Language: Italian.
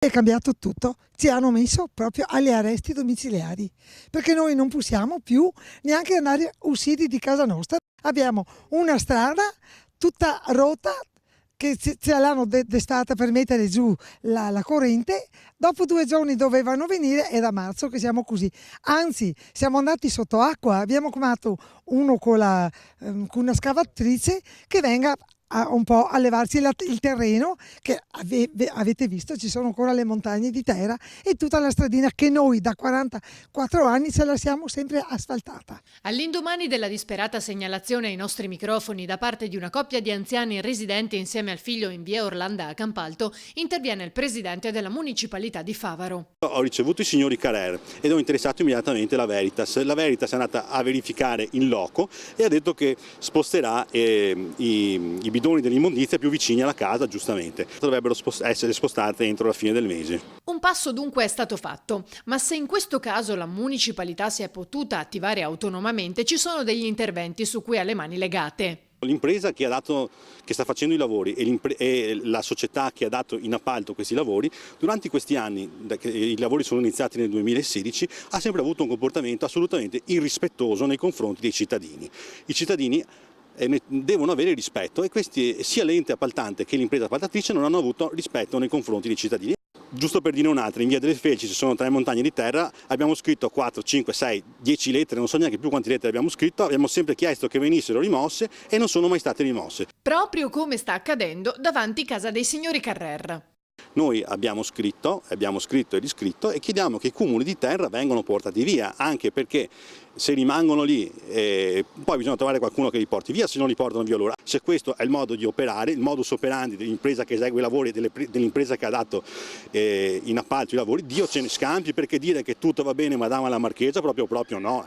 è cambiato tutto, ci hanno messo proprio agli arresti domiciliari, perché noi non possiamo più neanche andare usciti di casa nostra. Abbiamo una strada tutta rotta che ce l'hanno destata per mettere giù la corrente. Dopo 2 giorni dovevano venire, è da marzo che siamo così. Anzi, siamo andati sotto acqua, abbiamo chiamato uno con una scavatrice che venga un po' a levarci il terreno, che avete visto, ci sono ancora le montagne di terra e tutta la stradina che noi da 44 anni ce la siamo sempre asfaltata. All'indomani della disperata segnalazione ai nostri microfoni da parte di una coppia di anziani residenti insieme al figlio in via Orlando a Campalto, interviene il presidente della municipalità di Favaro. Ho ricevuto i signori Carrer ed ho interessato immediatamente la Veritas. La Veritas è andata a verificare in loco e ha detto che sposterà i bidoni dell'immondizia più vicini alla casa, giustamente. Dovrebbero essere spostate entro la fine del mese. Un passo dunque è stato fatto, ma se in questo caso la municipalità si è potuta attivare autonomamente, ci sono degli interventi su cui ha le mani legate. L'impresa che sta facendo i lavori e la società che ha dato in appalto questi lavori, durante questi anni, i lavori sono iniziati nel 2016, ha sempre avuto un comportamento assolutamente irrispettoso nei confronti dei cittadini. I cittadini devono avere rispetto e questi, sia l'ente appaltante che l'impresa appaltatrice, non hanno avuto rispetto nei confronti dei cittadini. Giusto per dire un'altra, in via delle Felci ci sono 3 montagne di terra, abbiamo scritto 4, 5, 6, 10 lettere, non so neanche più quante lettere abbiamo scritto, abbiamo sempre chiesto che venissero rimosse e non sono mai state rimosse. Proprio come sta accadendo davanti casa dei signori Carrer. Noi abbiamo scritto e riscritto e chiediamo che i cumuli di terra vengano portati via, anche perché se rimangono lì poi bisogna trovare qualcuno che li porti via, se non li portano via loro. Se questo è il modo di operare, il modus operandi dell'impresa che esegue i lavori, dell'impresa che ha dato in appalto i lavori, Dio ce ne scampi, perché dire che tutto va bene ma dama la Marchesa proprio no.